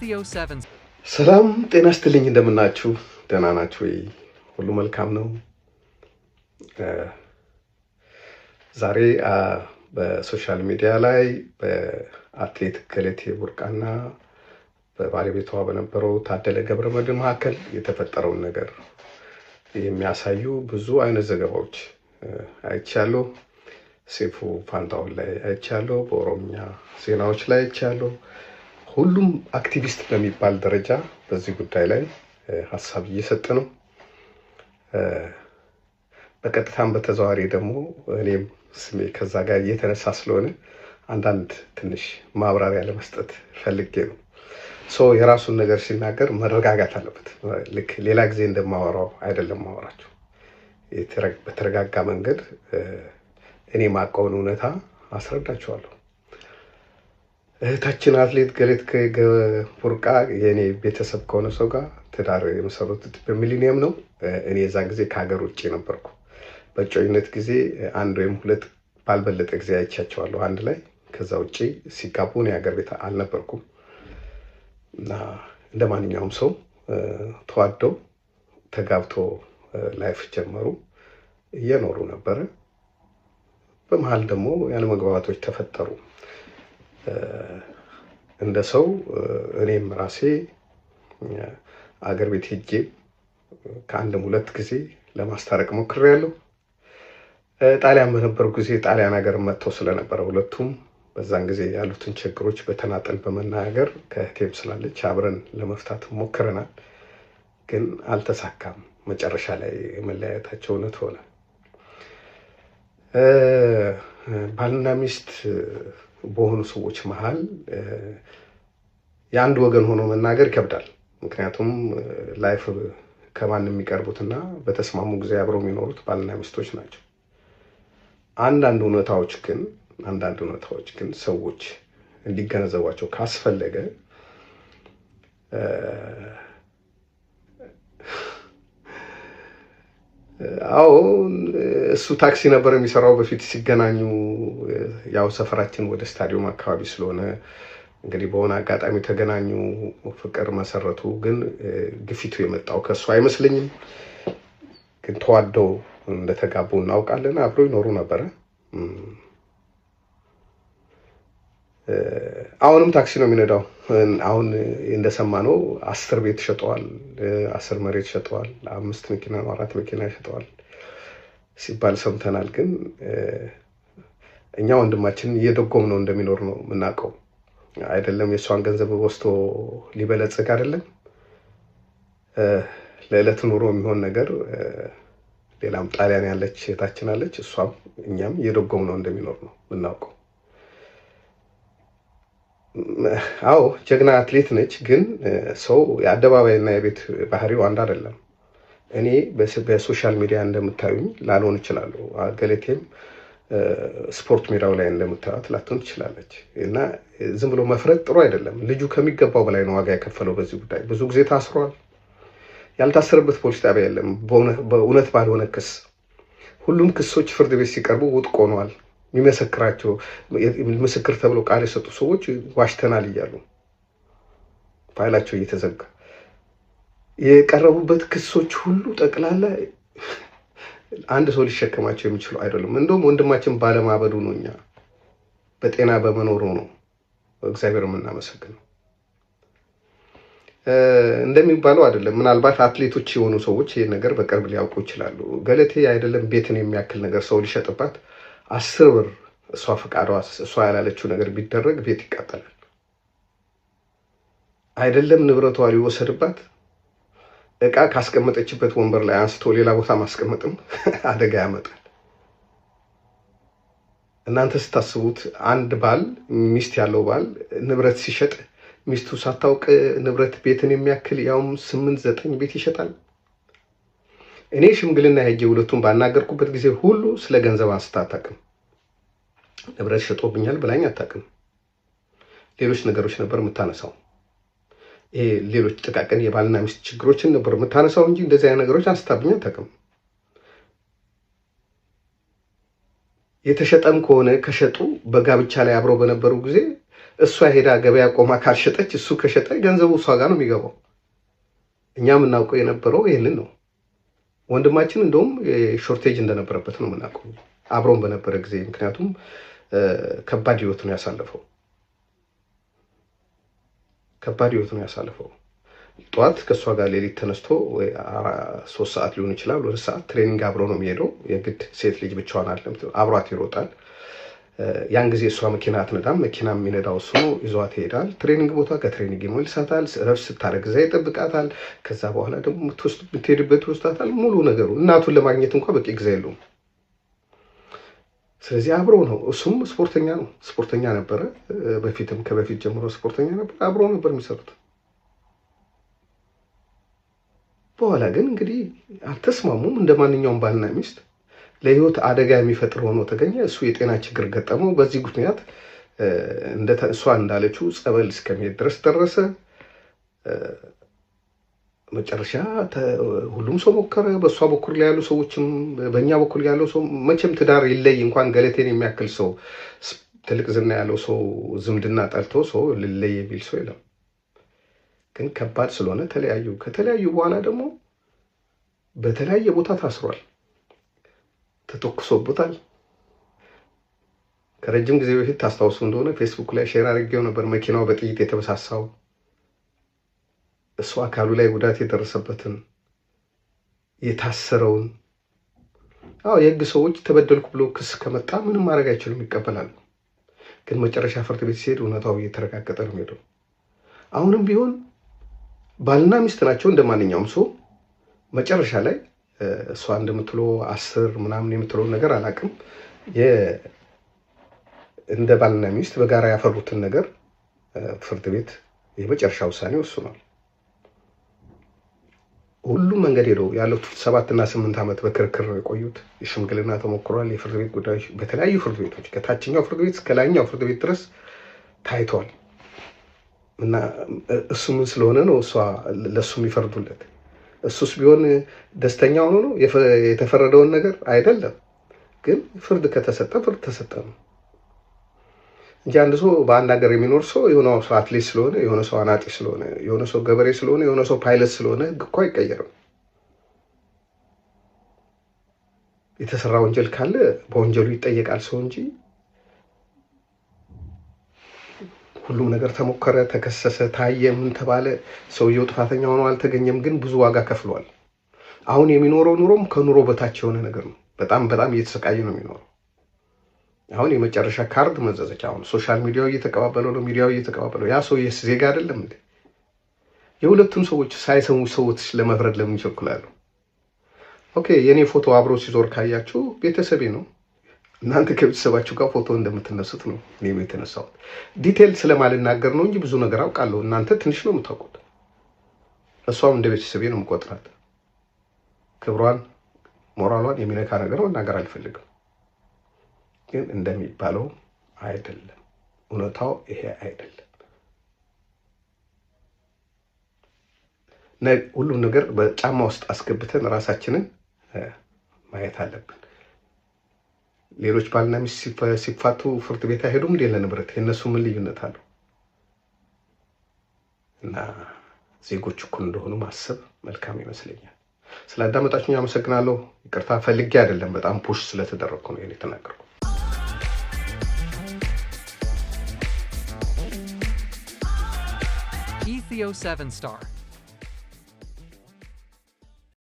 Theo7 ሰላም ጤና ይስጥልኝ እንደምናችሁ ደህና ናችሁ ወይ? ሁሉ መልካም ነው። ዛሬ በሶሻል ሚዲያ ላይ በአትሌት ገለቴ ቡርቃና በባለቤቷ በነበረው ታደለ ገብረመድህን መካከል የተፈጠረውን ነገር የሚያሳዩ ብዙ አይነት ዘገባዎች አይቻለሁ። ሴፉ ፋንታውን ላይ አይቻለሁ፣ በኦሮሚያ ዜናዎች ላይ አይቻለሁ። ሁሉም አክቲቪስት በሚባል ደረጃ በዚህ ጉዳይ ላይ ሀሳብ እየሰጠ ነው። በቀጥታም በተዘዋዋሪ ደግሞ እኔም ስሜ ከዛ ጋር እየተነሳ ስለሆነ አንዳንድ ትንሽ ማብራሪያ ለመስጠት ፈልጌ ነው። የራሱን ነገር ሲናገር መረጋጋት አለበት። ልክ ሌላ ጊዜ እንደማወራው አይደለም ማወራችሁ። በተረጋጋ መንገድ እኔ ማቀውን እውነታ አስረዳችኋለሁ። እህታችን አትሌት ገለቴ ቡርቃ የኔ ቤተሰብ ከሆነ ሰው ጋር ትዳር የመሰረቱት በሚሊኒየም ነው። እኔ የዛን ጊዜ ከሀገር ውጭ ነበርኩ። በጮኝነት ጊዜ አንድ ወይም ሁለት ባልበለጠ ጊዜ አይቻቸዋለሁ አንድ ላይ። ከዛ ውጭ ሲጋቡ እኔ ሀገር ቤት አልነበርኩም እና እንደ ማንኛውም ሰው ተዋደው ተጋብቶ ላይፍ ጀመሩ፣ እየኖሩ ነበረ። በመሀል ደግሞ ያለመግባባቶች ተፈጠሩ። እንደ ሰው እኔም ራሴ አገር ቤት ሄጄ ከአንድም ሁለት ጊዜ ለማስታረቅ ሞክሬያለሁ። ጣሊያን በነበሩ ጊዜ ጣሊያን ሀገር መጥተው ስለነበረ ሁለቱም በዛን ጊዜ ያሉትን ችግሮች በተናጠል በመናገር ከእህቴም ስላለች አብረን ለመፍታት ሞክረናል፣ ግን አልተሳካም። መጨረሻ ላይ መለያየታቸው እውነት ሆነ። ባልና ሚስት በሆኑ ሰዎች መሀል የአንድ ወገን ሆኖ መናገር ይከብዳል። ምክንያቱም ላይፍ ከማንም የሚቀርቡትና በተስማሙ ጊዜ አብረው የሚኖሩት ባልና ሚስቶች ናቸው። አንዳንድ እውነታዎች ግን ሰዎች እንዲገነዘቧቸው ካስፈለገ እሱ ታክሲ ነበር የሚሰራው በፊት ሲገናኙ። ያው ሰፈራችን ወደ ስታዲየም አካባቢ ስለሆነ እንግዲህ በሆነ አጋጣሚ ተገናኙ፣ ፍቅር መሰረቱ። ግን ግፊቱ የመጣው ከሱ አይመስለኝም። ግን ተዋደው እንደተጋቡ እናውቃለን። አብረው ይኖሩ ነበረ። አሁንም ታክሲ ነው የሚነዳው። አሁን እንደሰማነው 10 ቤት ሸጠዋል፣ 10 መሬት ሸጠዋል፣ 5 መኪና ነው 4 መኪና ሸጠዋል ሲባል ሰምተናል። ግን እኛ ወንድማችን እየደጎም ነው እንደሚኖር ነው የምናውቀው። አይደለም የእሷን ገንዘብ ወስዶ ሊበለጽግ አይደለም ለዕለት ኑሮ የሚሆን ነገር። ሌላም ጣሊያን ያለች እህታችን አለች፣ እሷም እኛም እየደጎም ነው እንደሚኖር ነው የምናውቀው። ጀግና አትሌት ነች። ግን ሰው የአደባባይና የቤት ባህሪው አንድ አይደለም። እኔ በሶሻል ሚዲያ እንደምታዩኝ ላልሆን እችላለሁ። ገለቴም ስፖርት ሜዳው ላይ እንደምታዩት ላትሆን ትችላለች። እና ዝም ብሎ መፍረድ ጥሩ አይደለም። ልጁ ከሚገባው በላይ ነው ዋጋ የከፈለው በዚህ ጉዳይ። ብዙ ጊዜ ታስሯል። ያልታሰረበት ፖሊስ ጣቢያ የለም። በእውነት ባልሆነ ክስ ሁሉም ክሶች ፍርድ ቤት ሲቀርቡ ውድቅ ሆነዋል። የሚመሰክራቸው ምስክር ተብሎ ቃል የሰጡ ሰዎች ዋሽተናል እያሉ ፋይላቸው እየተዘጋ የቀረቡበት ክሶች ሁሉ ጠቅላላ አንድ ሰው ሊሸከማቸው የሚችሉ አይደሉም። እንደውም ወንድማችን ባለማበዱ ነው፣ እኛ በጤና በመኖሩ ነው እግዚአብሔር የምናመሰግነው። እንደሚባለው አይደለም። ምናልባት አትሌቶች የሆኑ ሰዎች ይህን ነገር በቅርብ ሊያውቁ ይችላሉ። ገለቴ አይደለም ቤትን የሚያክል ነገር ሰው ሊሸጥባት 10 ብር እሷ ፈቃዷ እሷ ያላለችው ነገር ቢደረግ ቤት ይቃጠላል። አይደለም ንብረቷ ሊወሰድባት እቃ ካስቀመጠችበት ወንበር ላይ አንስቶ ሌላ ቦታ ማስቀመጥም አደጋ ያመጣል። እናንተ ስታስቡት አንድ ባል ሚስት ያለው ባል ንብረት ሲሸጥ ሚስቱ ሳታውቅ ንብረት ቤትን የሚያክል ያውም 8-9 ቤት ይሸጣል። እኔ ሽምግልና ሄጄ ሁለቱን ባናገርኩበት ጊዜ ሁሉ ስለ ገንዘብ አንስታ አታውቅም። ንብረት ሸጦብኛል ብላኝ አታውቅም። ሌሎች ነገሮች ነበር የምታነሳው። ይሄ ሌሎች ጥቃቅን የባልና ሚስት ችግሮችን ነበር የምታነሳው እንጂ እንደዚህ አይነት ነገሮች አንስታብኝ አታውቅም። የተሸጠም ከሆነ ከሸጡ በጋብቻ ላይ አብረው በነበሩ ጊዜ እሷ ሄዳ ገበያ ቆማ ካልሸጠች እሱ ከሸጠ ገንዘቡ እሷ ጋር ነው የሚገባው። እኛ የምናውቀው የነበረው ይህንን ነው። ወንድማችን እንደውም ሾርቴጅ እንደነበረበት ነው የምናውቀው አብሮን በነበረ ጊዜ። ምክንያቱም ከባድ ህይወት ነው ያሳለፈው። ጠዋት ከእሷ ጋር ሌሊት ተነስቶ 3 ሰዓት ሊሆን ይችላል 2 ሰዓት ትሬኒንግ አብሮ ነው የሚሄደው። የግድ ሴት ልጅ ብቻዋን አይደለም፣ አብሯት ይሮጣል። ያን ጊዜ እሷ መኪና አትነዳም፣ መኪና የሚነዳው እሱ ነው። ይዟት ይሄዳል ትሬኒንግ ቦታ፣ ከትሬኒንግ ይመልሳታል። እረፍት ስታደርግ እዛ ይጠብቃታል። ከዛ በኋላ ደግሞ የምትሄድበት ይወስዳታል። ሙሉ ነገሩ እናቱን ለማግኘት እንኳን በቂ ጊዜ የለውም። ስለዚህ አብሮ ነው። እሱም ስፖርተኛ ነው፣ ስፖርተኛ ነበረ። ከበፊት ጀምሮ ስፖርተኛ ነበር። አብሮ ነበር የሚሰሩት። በኋላ ግን እንግዲህ አልተስማሙም። እንደ ማንኛውም ባልና ሚስት ለህይወት አደጋ የሚፈጥር ሆኖ ተገኘ። እሱ የጤና ችግር ገጠመው። በዚህ ምክንያት እሷ እንዳለችው ጸበል እስከሚሄድ ድረስ ደረሰ። መጨረሻ ሁሉም ሰው ሞከረ። በእሷ በኩል ላይ ያሉ ሰዎችም በእኛ በኩል ያለው ሰው መቼም ትዳር ይለይ እንኳን ገለቴን የሚያክል ሰው ትልቅ ዝና ያለው ሰው ዝምድና ጠልቶ ሰው ልለይ የሚል ሰው የለም። ግን ከባድ ስለሆነ ተለያዩ። ከተለያዩ በኋላ ደግሞ በተለያየ ቦታ ታስሯል፣ ተተኩሶበታል። ከረጅም ጊዜ በፊት ታስታውሱ እንደሆነ ፌስቡክ ላይ ሼር አድርጌው ነበር። መኪናው በጥይት የተበሳሳው እሱ አካሉ ላይ ጉዳት የደረሰበትን የታሰረውን። የህግ ሰዎች ተበደልኩ ብሎ ክስ ከመጣ ምንም ማድረግ አይችሉም፣ ይቀበላሉ። ግን መጨረሻ ፍርድ ቤት ሲሄድ እውነታው እየተረጋገጠ ነው የሚሄደው። አሁንም ቢሆን ባልና ሚስት ናቸው እንደ ማንኛውም ሰው። መጨረሻ ላይ እሷ እንደምትለው 10 ምናምን የምትለው ነገር አላውቅም። እንደ ባልና ሚስት በጋራ ያፈሩትን ነገር ፍርድ ቤት የመጨረሻ ውሳኔ ወስኗል። ሁሉም መንገድ ሄደው ያሉት 7 እና 8 ዓመት በክርክር ነው የቆዩት። የሽምግልና ተሞክሯል። የፍርድ ቤት ጉዳዮች በተለያዩ ፍርድ ቤቶች ከታችኛው ፍርድ ቤት እስከ ላይኛው ፍርድ ቤት ድረስ ታይቷል። እና እሱ ምን ስለሆነ ነው እሷ ለሱ የሚፈርዱለት? እሱስ ቢሆን ደስተኛ ሆኖ ነው የተፈረደውን ነገር አይደለም። ግን ፍርድ ከተሰጠ ፍርድ ተሰጠ ነው እንጂ አንድ ሰው በአንድ ሀገር የሚኖር ሰው የሆነ ሰው አትሌት ስለሆነ፣ የሆነ ሰው አናጢ ስለሆነ፣ የሆነ ሰው ገበሬ ስለሆነ፣ የሆነ ሰው ፓይለት ስለሆነ ህግ እኮ አይቀየርም። የተሰራ ወንጀል ካለ በወንጀሉ ይጠየቃል ሰው እንጂ ሁሉም ነገር ተሞከረ፣ ተከሰሰ፣ ታየ፣ ምን ተባለ፣ ሰውየው ጥፋተኛ ሆኖ አልተገኘም። ግን ብዙ ዋጋ ከፍሏል። አሁን የሚኖረው ኑሮም ከኑሮ በታች የሆነ ነገር ነው። በጣም እየተሰቃየ ነው የሚኖረው። አሁን የመጨረሻ ካርድ መዘዘች። አሁን ሶሻል ሚዲያው እየተቀባበለው ነው፣ ሚዲያው እየተቀባበለው። ያ ሰው ዜጋ አይደለም እንዴ? የሁለቱም ሰዎች ሳይሰሙ ሰዎች ለመፍረድ ለምን ይቸኩላሉ? ኦኬ፣ የኔ ፎቶ አብሮ ሲዞር ካያችሁ ቤተሰቤ ነው። እናንተ ከቤተሰባችሁ ጋር ፎቶ እንደምትነሱት ነው እኔም የተነሳሁት። ዲቴል ስለማልናገር ነው እንጂ ብዙ ነገር አውቃለሁ። እናንተ ትንሽ ነው የምታውቁት። እሷም እንደ ቤተሰቤ ነው የምቆጥራት። ክብሯን፣ ሞራሏን የሚነካ ነገር መናገር አልፈልግም። ግን እንደሚባለው አይደለም፣ እውነታው ይሄ አይደለም። ሁሉም ነገር በጫማ ውስጥ አስገብተን ራሳችንን ማየት አለብን። ሌሎች ባልና ሚስት ሲፋቱ ፍርድ ቤት አይሄዱም እንዴ ለንብረት? የእነሱ ምን ልዩነት አለው? እና ዜጎች እኩል እንደሆኑ ማሰብ መልካም ይመስለኛል። ስላዳመጣችሁኝ አመሰግናለሁ። ይቅርታ ፈልጌ አይደለም፣ በጣም ፑሽ ስለተደረግኩ ነው የተናገርኩት። Ethio 7 Star